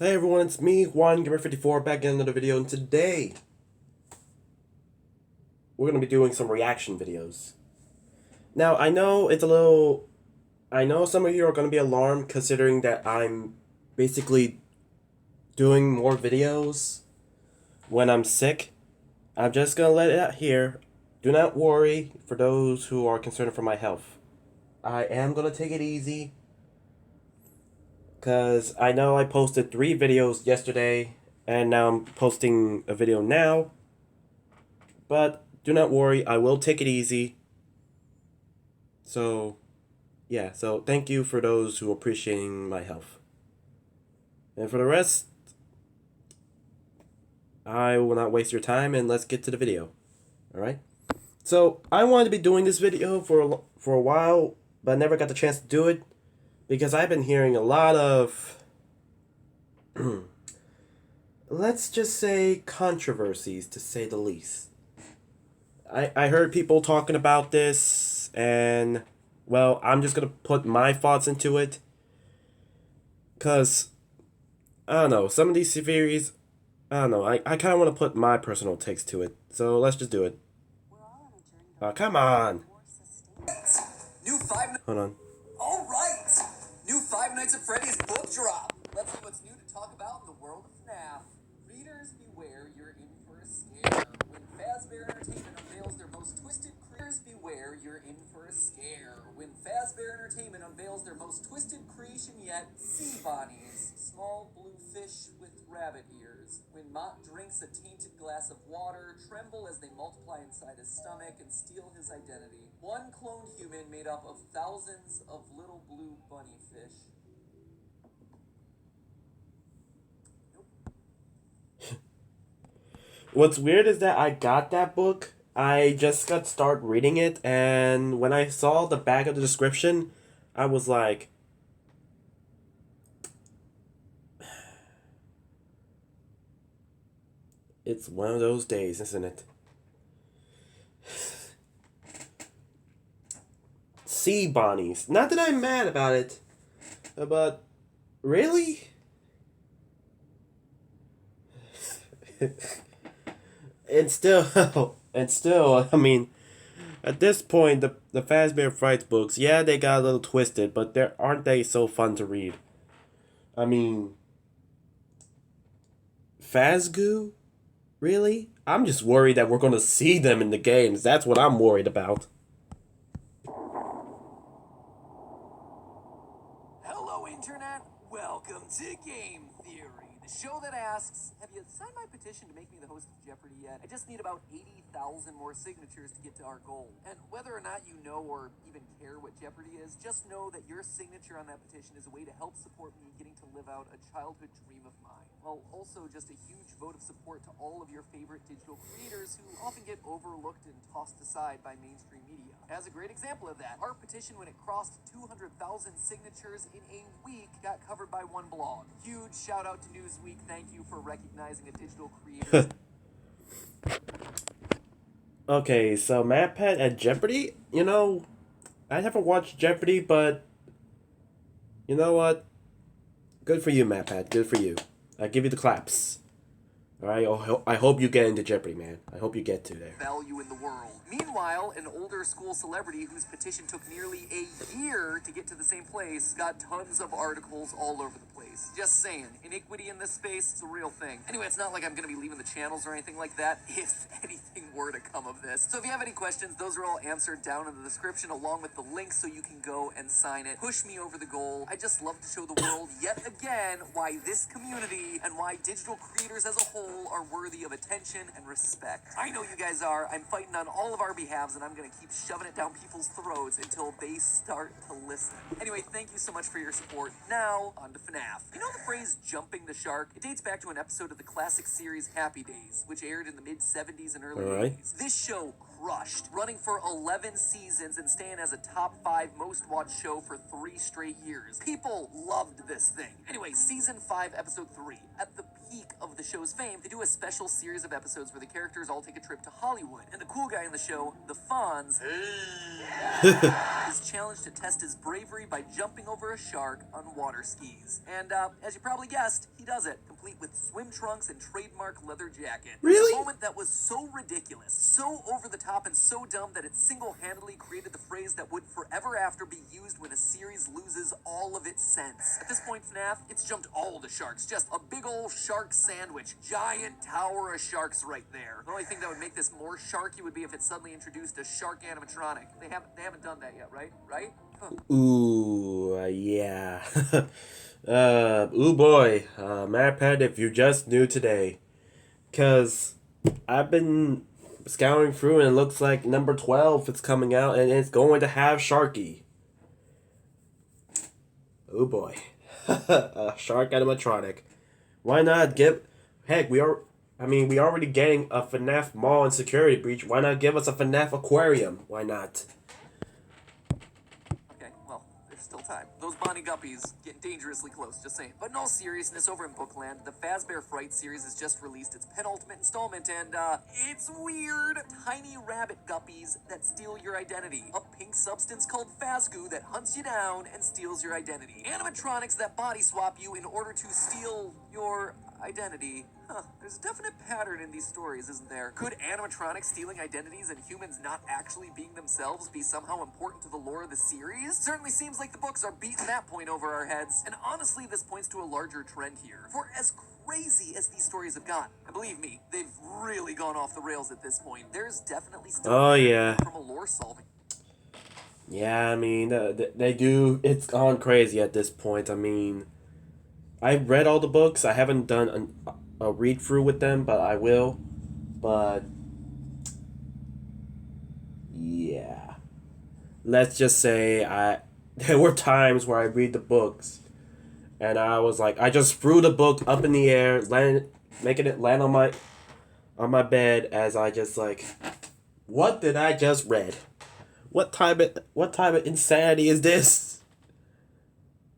Hey everyone, it's me, Juan Gamer54, back in another video, and today we're going to be doing some reaction videos. Now, I know some of you are going to be alarmed considering that I'm basically doing more videos when I'm sick. I'm just going to let it out here. Do not worry for those who are concerned for my health. I am going to take it easy, because I know I posted 3 videos yesterday, and now I'm posting a video now. But do not worry, I will take it easy. So, yeah, so thank you for those who are appreciating my health. And for the rest, I will not waste your time, and let's get to the video. Alright? So, I wanted to be doing this video for a while, but I never got the chance to do it, because I've been hearing a lot of, let's just say, controversies, to say the least. I heard people talking about this, and, well, I'm just going to put my thoughts into it. Because, I don't know, some of these theories, I don't know, I kind of want to put my personal takes to it. So let's just do it. Come on. New Five Hold on. All right. New Five Nights at Freddy's book drop. Let's see what's new to talk about in the world of FNAF. Readers beware, you're in for a scare. When Fazbear Entertainment unveils their most twisted beware, you're in for a scare. When Fazbear Entertainment unveils their most twisted creation yet, sea bonnies, small blue fish with rabbit ears. When Mott drinks a tainted glass of water, tremble as they multiply inside his stomach and steal his identity. One cloned human made up of thousands of little blue bunny fish. What's weird is that I got that book, I just got to start reading it, and when I saw the back of the description, I was like, it's one of those days, isn't it? Sea bonnies. Not that I'm mad about it, but really? and still, I mean, at this point, the Fazbear Frights books, yeah, they got a little twisted, but aren't they so fun to read? I mean, Fazgoo? Really? I'm just worried that we're going to see them in the games. That's what I'm worried about. Hello, Internet. Welcome to Game Theory, the show that asks, have you signed my petition to make me the host of Jeopardy yet? I just need about 80,000 more signatures to get to our goal. And whether or not you know or even care what Jeopardy is, just know that your signature on that petition is a way to help support me getting to live out a childhood dream of mine. Well, also just a huge vote of support to all of your favorite digital creators who often get overlooked and tossed aside by mainstream media. As a great example of that, our petition, when it crossed 200,000 signatures in a week, got covered by one blog. Huge shout out to Newsweek. Thank you for recognizing a digital creator. Okay, so MatPat at Jeopardy? You know, I haven't watched Jeopardy, but you know what? Good for you, MatPat. Good for you. I give you the claps. Alright, I hope you get into Jeopardy, man. I hope you get to there. Value in the world. Meanwhile, an older school celebrity whose petition took nearly a year to get to the same place got tons of articles all over the place. Just saying, iniquity in this space is a real thing. Anyway, it's not like I'm going to be leaving the channels or anything like that, if anything were to come of this. So if you have any questions, those are all answered down in the description, along with the link so you can go and sign it. Push me over the goal. I just love to show the world yet again why this community and why digital creators as a whole are worthy of attention and respect. I know you guys are. I'm fighting on all of our behalves, and I'm going to keep shoving it down people's throats until they start to listen. Anyway, thank you so much for your support. Now, on to FNAF. You know the phrase jumping the shark? It dates back to an episode of the classic series Happy Days, which aired in the mid-70s and early 80s. This show crushed, running for 11 seasons and staying as a top 5 most watched show for 3 straight years. People loved this thing. Anyway, season 5, episode 3. At the peak of the show's fame, they do a special series of episodes where the characters all take a trip to Hollywood. And the cool guy in the show, the Fonz, is challenged to test his bravery by jumping over a shark on water skis. And as you probably guessed, he does it, complete with swim trunks and trademark leather jacket. Really? A moment that was so ridiculous, so over the top, and so dumb that it single-handedly created the phrase that would forever after be used when a series loses all of its sense. At this point, FNAF, it's jumped all the sharks. Just a big old shark sandwich. Giant tower of sharks right there. The only thing that would make this more sharky would be if it suddenly introduced a shark animatronic. They haven't done that yet, right? Right? Huh. Ooh, yeah. Ooh boy, MadPet, if you're just new today, cause I've been scouring through and it looks like number 12 is coming out and it's going to have Sharky. Oh boy, a shark animatronic. Why not give? Heck, we already getting a FNAF mall and security breach. Why not give us a FNAF aquarium? Why not? Okay, well, there's still time. Those Bonnie Guppies getting dangerously close, just saying. But in all seriousness, over in Bookland, the Fazbear Fright series has just released its penultimate installment, and, it's weird. Tiny rabbit guppies that steal your identity. A pink substance called Fazgoo that hunts you down and steals your identity. Animatronics that body swap you in order to steal your identity. Huh, there's a definite pattern in these stories, isn't there? Could animatronics stealing identities and humans not actually being themselves be somehow important to the lore of the series? Certainly seems like the books are beating that point over our heads. And honestly, this points to a larger trend here. For as crazy as these stories have gotten, and believe me, they've really gone off the rails at this point, there's definitely still from a lore solving. Yeah, I mean, they do. It's gone crazy at this point. I mean, I've read all the books. I haven't done a read through with them, but I will. But yeah, let's just say there were times where I read the books, and I was like, I just threw the book up in the air, making it land on my bed as I just like, what did I just read? What type of insanity is this?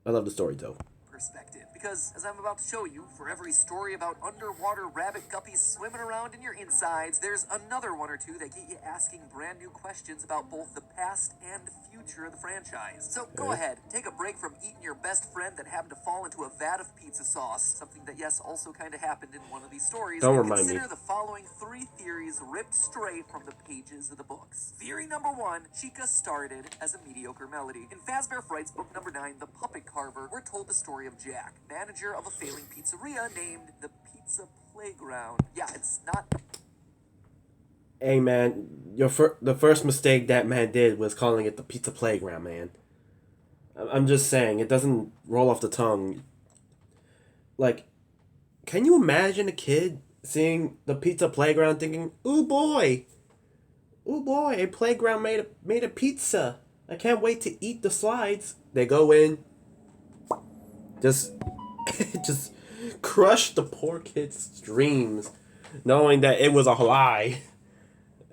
I love the story though. Perspective. Because, as I'm about to show you, for every story about underwater rabbit guppies swimming around in your insides, there's another one or two that get you asking brand new questions about both the past and future of the franchise. So go ahead, take a break from eating your best friend that happened to fall into a vat of pizza sauce, something that, yes, also kind of happened in one of these stories. Don't and remind me. consider the following 3 theories ripped straight from the pages of the books. Theory number 1, Chica started as a mediocre melody. In Fazbear Fright's book number 9, The Puppet Carver, we're told the story of Jack, manager of a failing pizzeria named the Pizza Playground. Yeah, it's not... Hey man, the first mistake that man did was calling it the Pizza Playground, man. I'm just saying, it doesn't roll off the tongue. Like, can you imagine a kid seeing the Pizza Playground thinking, ooh boy, a playground made a pizza. I can't wait to eat the slides. They go in, just crush the poor kid's dreams, knowing that it was a lie.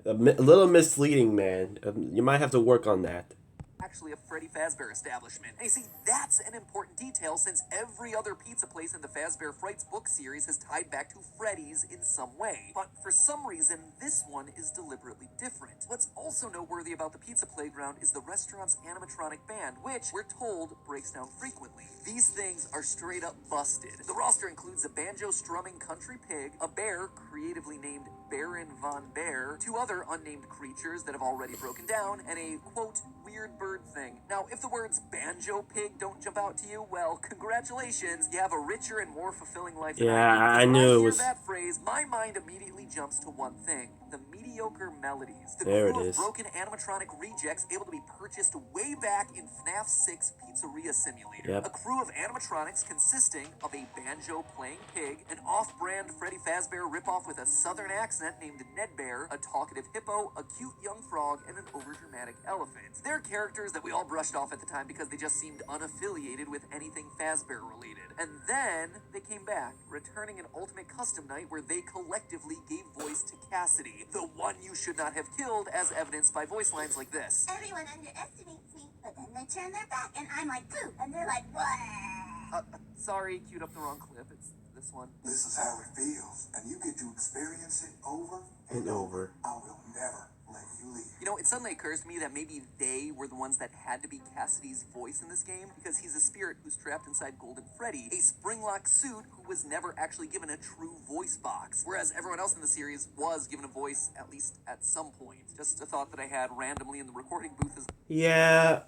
A little misleading, man. You might have to work on that. Actually a Freddy Fazbear establishment. And you see, that's an important detail since every other pizza place in the Fazbear Frights book series has tied back to Freddy's in some way. But for some reason, this one is deliberately different. What's also noteworthy about the Pizza Playground is the restaurant's animatronic band, which, we're told, breaks down frequently. These things are straight up busted. The roster includes a banjo-strumming country pig, a bear creatively named Baron Von Bear, 2 other unnamed creatures that have already broken down, and a, quote, weird bird thing. Now, if the words banjo pig don't jump out to you, well, congratulations, you have a richer and more fulfilling life than I do. I knew it was... When I hear that phrase, my mind immediately jumps to one thing: the mediocre melodies. The There crew it of is. broken animatronic rejects able to be purchased way back in FNAF 6 Pizzeria Simulator. Yep. A crew of animatronics consisting of a banjo-playing pig, an off-brand Freddy Fazbear ripoff with a southern accent named Ned Bear, a talkative hippo, a cute young frog, and an overdramatic elephant. They're characters that we all brushed off at the time because they just seemed unaffiliated with anything Fazbear related. And then they came back, returning an Ultimate Custom Night where they collectively gave voice to Cassidy, the one you should not have killed, as evidenced by voice lines like this. Everyone underestimates me, but then they turn their back and I'm like, pooh, and they're like, what? Sorry, queued up the wrong clip. It's this one. This is how it feels, and you get to experience it over And over. I will never let you leave. You know, it suddenly occurs to me that maybe they were the ones that had to be Cassidy's voice in this game, because he's a spirit who's trapped inside Golden Freddy, a spring-locked suit who was never actually given a true voice box, whereas everyone else in the series was given a voice, at least at some point. Just a thought that I had randomly in the recording booth as Yeah.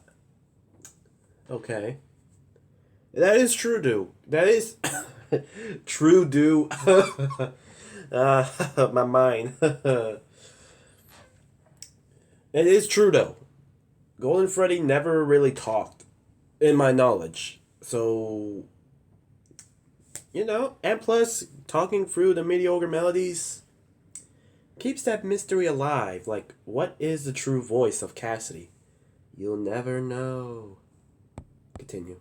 Okay. That is true, do. That is true, do. My mind. It is true, though. Golden Freddy never really talked, in my knowledge. So, you know, and plus, talking through the mediocre melodies keeps that mystery alive. Like, what is the true voice of Cassidy? You'll never know. Continue.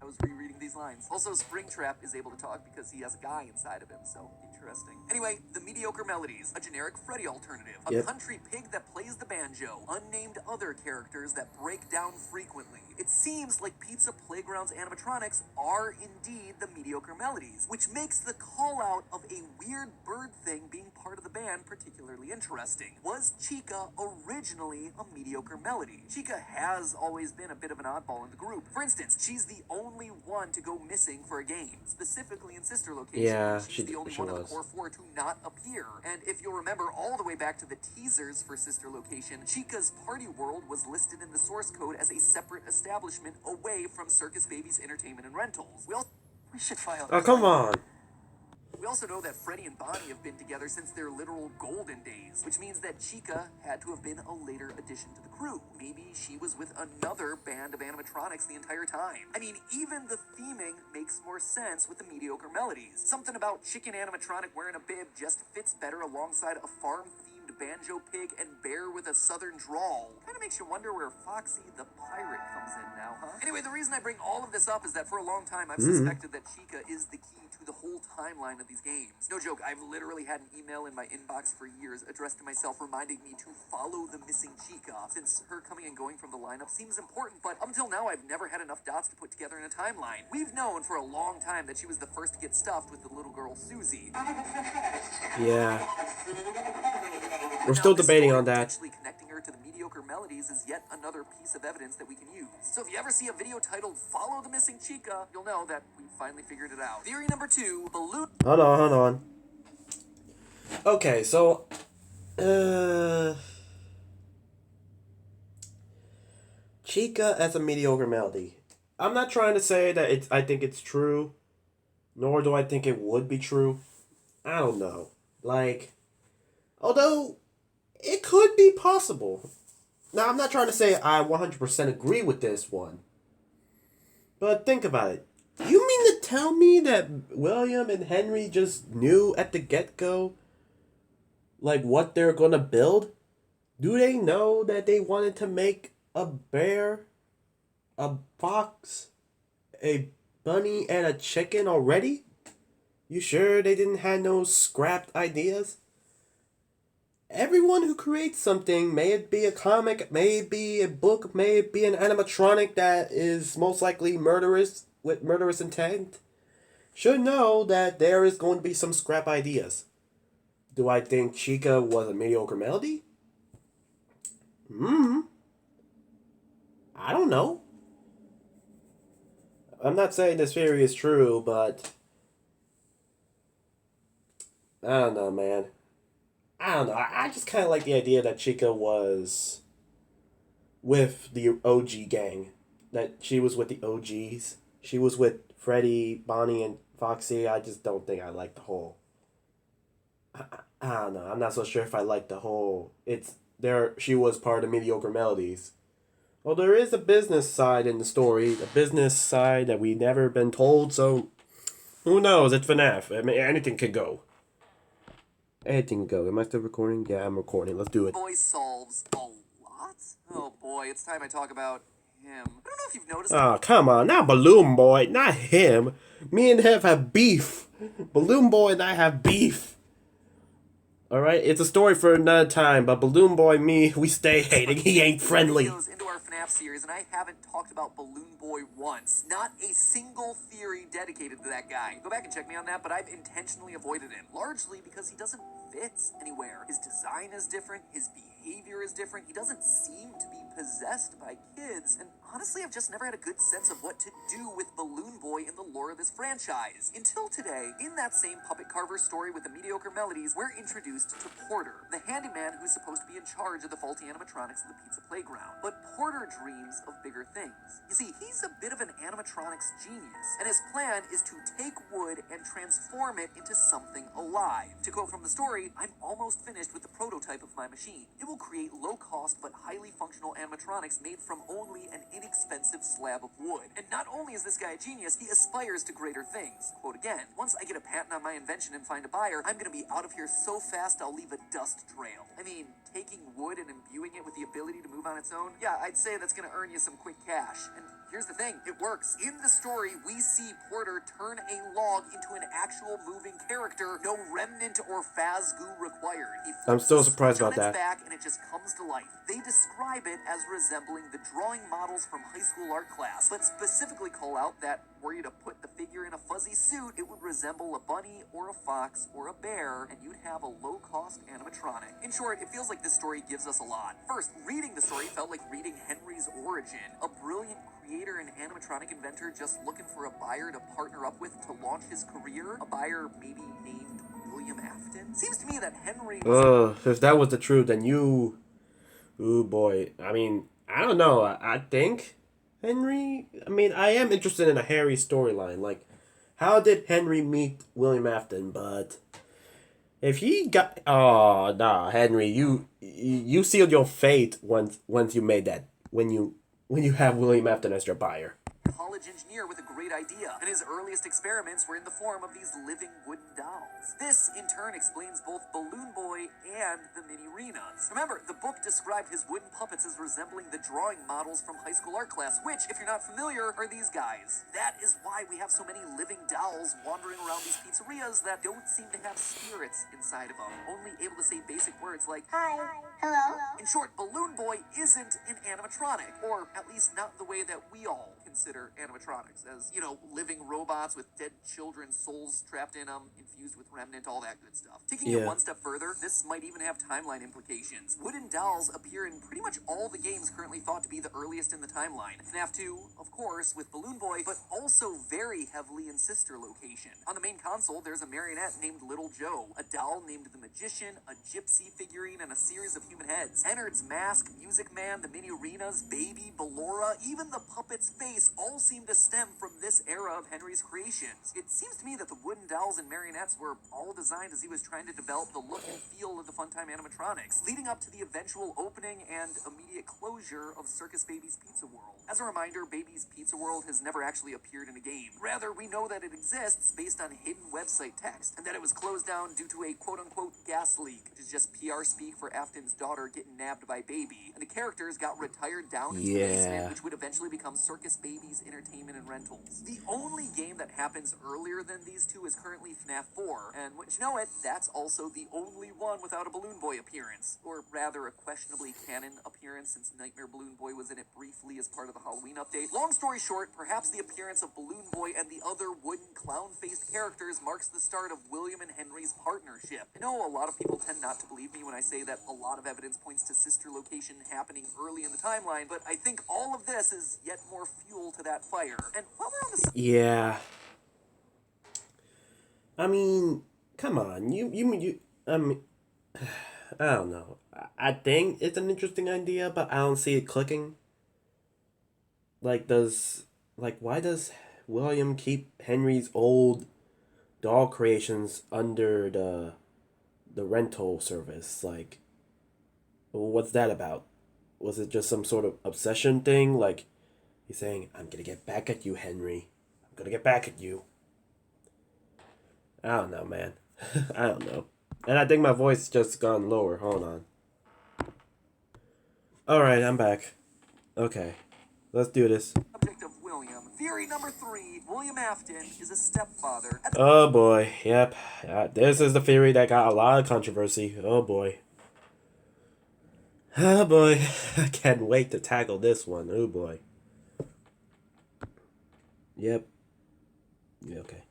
I was rereading these lines. Also, Springtrap is able to talk because he has a guy inside of him, so interesting. Anyway, the mediocre melodies, a generic Freddy alternative, a country pig that plays the banjo, unnamed other characters that break down frequently. It seems like Pizza Playground's animatronics are indeed the mediocre melodies, which makes the call out of a weird bird thing being part of the band particularly interesting. Was Chica originally a mediocre melody? Chica has always been a bit of an oddball in the group. For instance, she's the only one to go missing for a game, specifically in Sister Location. Yeah, she's the only one of the core four to not appear. And if you'll remember all the way back to the teasers for Sister Location, Chica's Party World was listed in the source code as a separate establishment away from Circus Baby's entertainment and rentals. We should file. Oh, come on. We also know that Freddy and Bonnie have been together since their literal golden days, which means that Chica had to have been a later addition to the crew. Maybe she was with another band of animatronics the entire time. I mean, even the theming makes more sense with the mediocre melodies. Something about chicken animatronic wearing a bib just fits better alongside a farm-themed banjo pig and bear with a southern drawl. Kinda makes you wonder where Foxy the pirate comes in now, huh? Anyway, the reason I bring all of this up is that for a long time I've suspected that Chica is the key to the whole timeline of these games. No joke, I've literally had an email in my inbox for years addressed to myself reminding me to follow the missing Chica, since her coming and going from the lineup seems important, but up until now I've never had enough dots to put together in a timeline. We've known for a long time that she was the first to get stuffed with the little girl Susie. Yeah. We're still debating on that. Potentially connecting her to the mediocre melodies is yet another piece of evidence that we can use. So if you ever see a video titled "Follow the Missing Chica," you'll know that we finally figured it out. Theory number 2: balloon. Hold on. Okay, so Chica as a mediocre melody. I'm not trying to say that I think it's true, nor do I think it would be true. I don't know. Like, although it could be possible. Now, I'm not trying to say I 100% agree with this one. But think about it. You mean to tell me that William and Henry just knew at the get-go, like, what they're gonna build? Do they know that they wanted to make a bear, a fox, a bunny, and a chicken already? You sure they didn't have no scrapped ideas? Everyone who creates something, may it be a comic, may it be a book, may it be an animatronic that is most likely murderous, with murderous intent, should know that there is going to be some scrap ideas. Do I think Chica was a mediocre melody? I don't know. I'm not saying this theory is true, but I don't know, man. I don't know. I just kind of like the idea that Chica was with the OG gang. That she was with the OGs. She was with Freddy, Bonnie, and Foxy. I just don't think I like the whole... I don't know. I'm not so sure if I like the whole... She was part of Mediocre Melodies. Well, there is a business side in the story. A business side that we've never been told, so... Who knows? It's FNAF. I mean, anything could go. Anything can go. Am I still recording? Yeah, I'm recording. Let's do it. Voice solves a lot? Oh boy, it's time I talk about him. I don't know if you've noticed... Oh, come on. Not Balloon Boy. Not him. Me and him have beef. Balloon Boy and I have beef. Alright, it's a story for another time, but Balloon Boy, me, we stay hating. He ain't friendly. Videos into our FNAF series, and I haven't talked about Balloon Boy once. Not a single theory dedicated to that guy. Go back and check me on that, but I've intentionally avoided him, largely because he doesn't fit anywhere. His design is different, his behavior is different, he doesn't seem to be possessed by kids, and honestly, I've just never had a good sense of what to do with Balloon Boy in the lore of this franchise. Until today, in that same puppet carver story with the mediocre melodies, we're introduced to Porter, the handyman who's supposed to be in charge of the faulty animatronics of the pizza playground. But Porter dreams of bigger things. You see, he's a bit of an animatronics genius, and his plan is to take wood and transform it into something alive. To quote from the story, I'm almost finished with the prototype of my machine. It will create low-cost but highly functional animatronics made from only an inexpensive slab of wood. And not only is this guy a genius, he aspires to greater things. Quote again, once I get a patent on my invention and find a buyer, I'm gonna be out of here so fast I'll leave a dust trail. I mean, taking wood and imbuing it with the ability to move on its own, yeah, I'd say that's gonna earn you some quick cash. And here's the thing, it works. In the story, we see Porter turn a log into an actual moving character, no remnant or Fazgoo required. He I'm flips still the surprised switch on about its that. back and it just comes to life. They describe it as resembling the drawing models from high school art class, but specifically call out that were you to put the figure in a fuzzy suit, it would resemble a bunny or a fox or a bear, and you'd have a low-cost animatronic. In short, it feels like this story gives us a lot. First, reading the story felt like reading Henry's origin, a brilliant creator and animatronic inventor just looking for a buyer to partner up with to launch his career, a buyer maybe named William Afton. Seems to me that Henry was If that was the truth, then you... Ooh, boy. I mean, I don't know. I think Henry... I mean, I am interested in a Harry storyline. Like, how did Henry meet William Afton? But if he got... Oh, nah, Henry, you sealed your fate once you made that. When you have William Afton as your buyer. college engineer with a great idea, and his earliest experiments were in the form of these living wooden dolls. This, in turn, explains both Balloon Boy and the mini-renas. Remember, the book described his wooden puppets as resembling the drawing models from high school art class, which, if you're not familiar, are these guys. That is why we have so many living dolls wandering around these pizzerias that don't seem to have spirits inside of them, only able to say basic words like, Hi. Hello. in short, Balloon Boy isn't an animatronic, or at least not the way that we all consider animatronics, as, you know, living robots with dead children's souls trapped in them, infused with remnant, all that good stuff. Taking it Yeah. one step further, this might even have timeline implications. Wooden dolls appear in pretty much all the games currently thought to be the earliest in the timeline. FNAF 2, of course, with Balloon Boy, but also very heavily in Sister Location. On the main console, there's a marionette named Little Joe, a doll named the Magician, a gypsy figurine, and a series of human heads. Ennard's Mask, Music Man, the Mini Arenas, Baby, Ballora, even the puppet's face all seem to stem from this era of Henry's creations. It seems to me that the wooden dolls and marionettes were all designed as he was trying to develop the look and feel of the Funtime animatronics, leading up to the eventual opening and immediate closure of Circus Baby's Pizza World. As a reminder, Baby's Pizza World has never actually appeared in a game. Rather, we know that it exists based on hidden website text, and that it was closed down due to a quote-unquote gas leak, which is just PR speak for Afton's daughter getting nabbed by Baby, and the characters got retired down into the basement, which would eventually become Circus Baby's Entertainment and Rentals. The only game that happens earlier than these two is currently FNAF 4, and wouldn't you know it, that's also the only one without a Balloon Boy appearance, or rather a questionably canon appearance since Nightmare Balloon Boy was in it briefly as part of the Halloween update. Long story short, perhaps the appearance of Balloon Boy and the other wooden clown-faced characters marks the start of William and Henry's partnership. I know a lot of people tend not to believe me when I say that a lot of evidence points to Sister Location happening early in the timeline, but I think all of this is yet more fuel to that fire. And while we're on the Yeah. I mean, come on. I mean, I don't know. I think it's an interesting idea, but I don't see it clicking. Why does William keep Henry's old doll creations under the rental service? Like, what's that about? Was it just some sort of obsession thing? Like, he's saying, I'm gonna get back at you, Henry. I'm gonna get back at you. I don't know, man. I don't know. And I think my voice just gone lower. Hold on. Alright, I'm back. Okay. Let's do this. subject of William, Theory number 3, William Afton is a stepfather. Oh boy, yep. This is the theory that got a lot of controversy. Oh boy. Oh boy. I can't wait to tackle this one. Oh boy. Yep. Yeah, okay.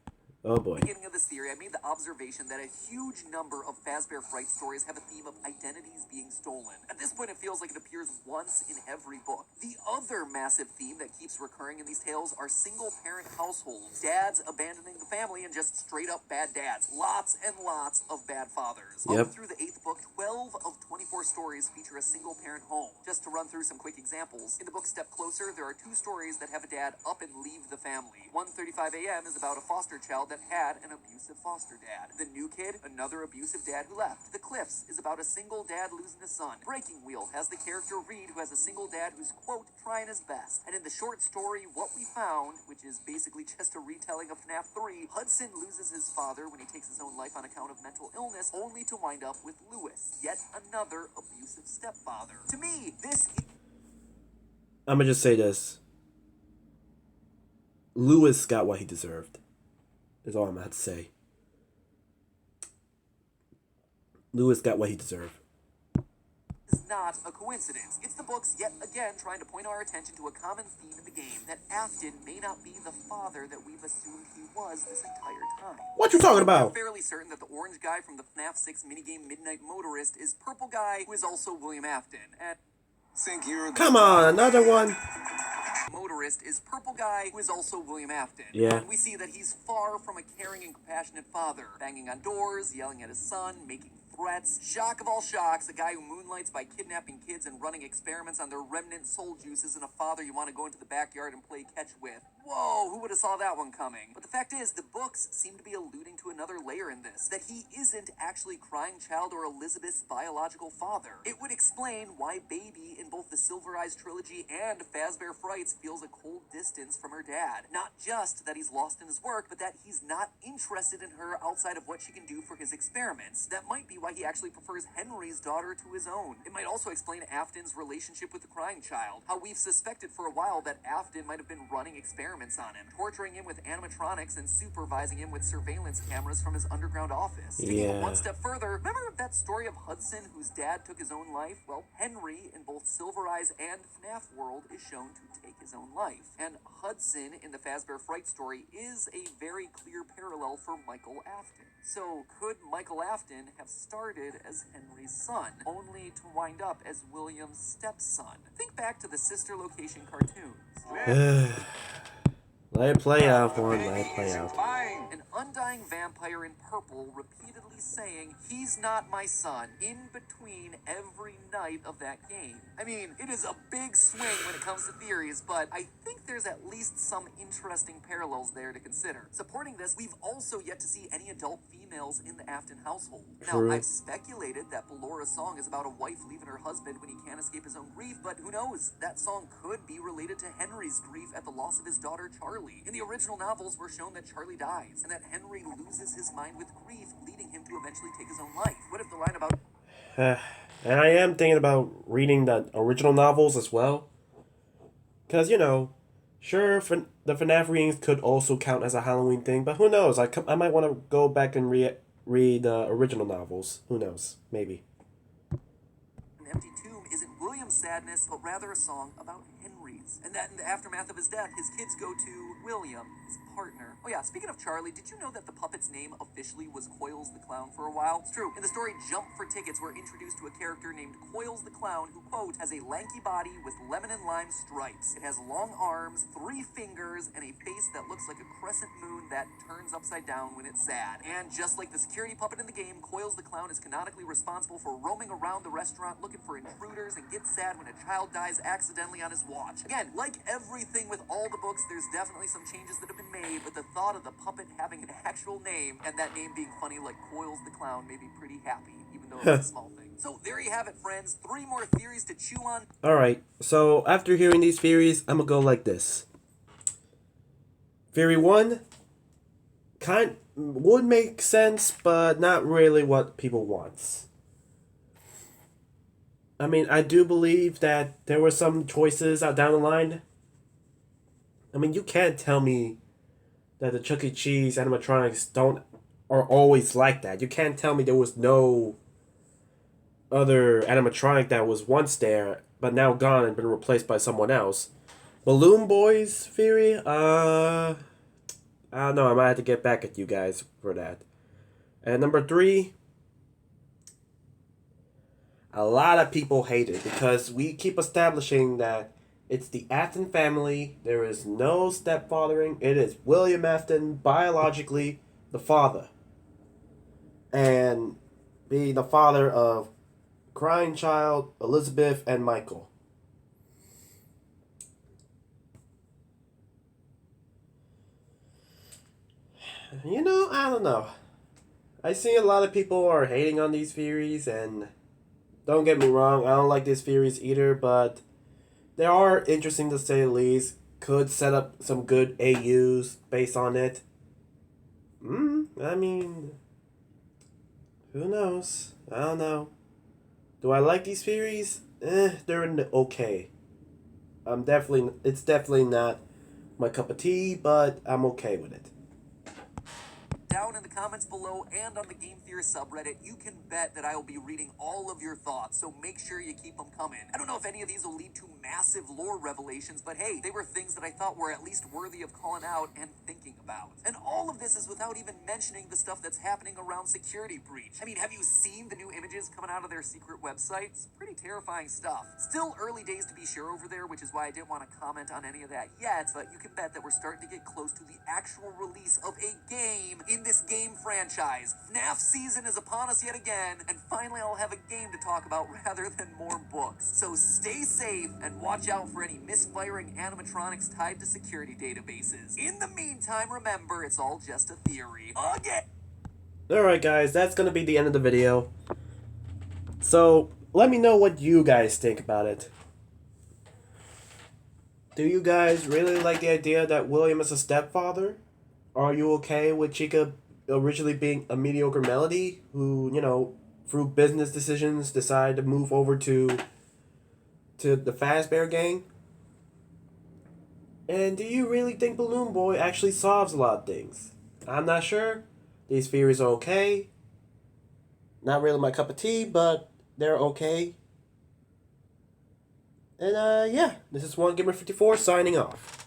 Oh boy. At the beginning of this theory, I made the observation that a huge number of Fazbear Fright stories have a theme of identities being stolen. At this point, it feels like it appears once in every book. The other massive theme that keeps recurring in these tales are single-parent households, dads abandoning the family and just straight-up bad dads. Lots and lots of bad fathers. Yep. Up through the 8th book, 12 of 24 stories feature a single-parent home. Just to run through some quick examples, in the book Step Closer, there are 2 stories that have a dad up and leave the family. 1:35 a.m. is about a foster child that had an abusive foster dad. The New Kid, another abusive dad who left. The Cliffs is about a single dad losing a son. Breaking Wheel has the character Reed, who has a single dad who's, quote, trying his best. And in the short story What We Found, which is basically just a retelling of FNAF 3, Hudson loses his father when he takes his own life on account of mental illness, only to wind up with Lewis, yet another abusive stepfather. To me, this is... I'm gonna just say this. Lewis got what he deserved. Is all I'm gonna have to say. Lewis got what he deserved. not a coincidence. It's the books yet again trying to point our attention to a common theme in the game, that Afton may not be the father that we've assumed he was this entire time. What you talking about? I'm fairly certain that the orange guy from the FNAF 6 minigame Midnight Motorist is purple guy who is also William Afton. And Think you're Come on, another one. Motorist is purple guy who is also William Afton. Yeah. And we see that he's far from a caring and compassionate father, banging on doors, yelling at his son, making threats. Shock of all shocks, a guy who moonlights by kidnapping kids and running experiments on their remnant soul juice isn't a father you want to go into the backyard and play catch with. Whoa, who would have saw that one coming? But the fact is, the books seem to be alluding to another layer in this, that he isn't actually Crying Child or Elizabeth's biological father. It would explain why Baby in both the Silver Eyes trilogy and Fazbear Frights feels a cold distance from her dad. Not just that he's lost in his work, but that he's not interested in her outside of what she can do for his experiments. That might be why he actually prefers Henry's daughter to his own. It might also explain Afton's relationship with the Crying Child, how we've suspected for a while that Afton might have been running experiments on him, torturing him with animatronics and supervising him with surveillance cameras from his underground office. To take it one step further, remember that story of Hudson whose dad took his own life? Well, Henry in both Silver Eyes and FNAF World is shown to take his own life. And Hudson in the Fazbear Fright story is a very clear parallel for Michael Afton. So, could Michael Afton have started as Henry's son, only to wind up as William's stepson? Think back to the Sister Location cartoons. Let it play out, one. Let it play out. An undying vampire in purple repeatedly saying, "He's not my son," in between every night of that game. I mean, it is a big swing when it comes to theories, but I think there's at least some interesting parallels there to consider. Supporting this, we've also yet to see any adult females in the Afton household. True. Now, I've speculated that Bellora's song is about a wife leaving her husband when he can't escape his own grief, but who knows? That song could be related to Henry's grief at the loss of his daughter Charlie. In the original novels, we're shown that Charlie dies, and that Henry loses his mind with grief, leading him to eventually take his own life. What if the line about... And I am thinking about reading the original novels as well. Because, you know, sure, the FNAF readings could also count as a Halloween thing, but who knows? I might want to go back and read the original novels. Who knows? Maybe. An Empty Tomb isn't William's sadness, but rather a song about Henry's. And that in the aftermath of his death, his kids go to William, his partner. Oh yeah, speaking of Charlie, did you know that the puppet's name officially was Coils the Clown for a while? It's true. In the story Jump for Tickets, we're introduced to a character named Coils the Clown who, quote, has a lanky body with lemon and lime stripes. It has long arms, 3 fingers, and a face that looks like a crescent moon that turns upside down when it's sad. And just like the security puppet in the game, Coils the Clown is canonically responsible for roaming around the restaurant looking for intruders and gets sad when a child dies accidentally on his watch. Again, like everything with all the books, there's definitely some changes that have been made, but the thought of the puppet having an actual name and that name being funny like Coils the Clown made me pretty happy, even though it's a small thing. So there you have it, friends. 3 more theories to chew on. Alright, so after hearing these theories, I'm gonna go like this. Theory 1 would make sense, but not really what people want. I mean, I do believe that there were some choices out down the line. I mean, you can't tell me that the Chuck E. Cheese animatronics are always like that. You can't tell me there was no other animatronic that was once there but now gone and been replaced by someone else. Balloon Boy's theory, I don't know. I might have to get back at you guys for that. And number 3, a lot of people hate it because we keep establishing that it's the Afton family. There is no stepfathering. It is William Afton, biologically the father. And be the father of crying child, Elizabeth, and Michael. You know, I don't know. I see a lot of people are hating on these theories, and don't get me wrong, I don't like these theories either, but they are interesting to say the least. Could set up some good AUs based on it. I mean, who knows? I don't know. Do I like these theories? They're okay. It's definitely not my cup of tea, but I'm okay with it. Down in the comments below and on the Game Theorist subreddit, you can bet that I will be reading all of your thoughts, so make sure you keep them coming. I don't know if any of these will lead to massive lore revelations, but hey, they were things that I thought were at least worthy of calling out and thinking about. And all of this is without even mentioning the stuff that's happening around Security Breach. I mean, have you seen the new images coming out of their secret website? It's pretty terrifying stuff. Still early days to be sure over there, which is why I didn't want to comment on any of that yet, but you can bet that we're starting to get close to the actual release of a game in this game franchise. FNAF season is upon us yet again, and finally I'll have a game to talk about rather than more books. So stay safe and watch out for any misfiring animatronics tied to security databases. In the meantime, remember, it's all just a theory. Again! Alright guys, that's going to be the end of the video. So, let me know what you guys think about it. Do you guys really like the idea that William is a stepfather? Are you okay with Chica originally being a mediocre Melody who, you know, through business decisions decided to move over to the Fazbear gang? And do you really think Balloon Boy actually solves a lot of things? I'm not sure. These theories are okay. Not really my cup of tea, but they're okay. And yeah, this is OneGamer54 signing off.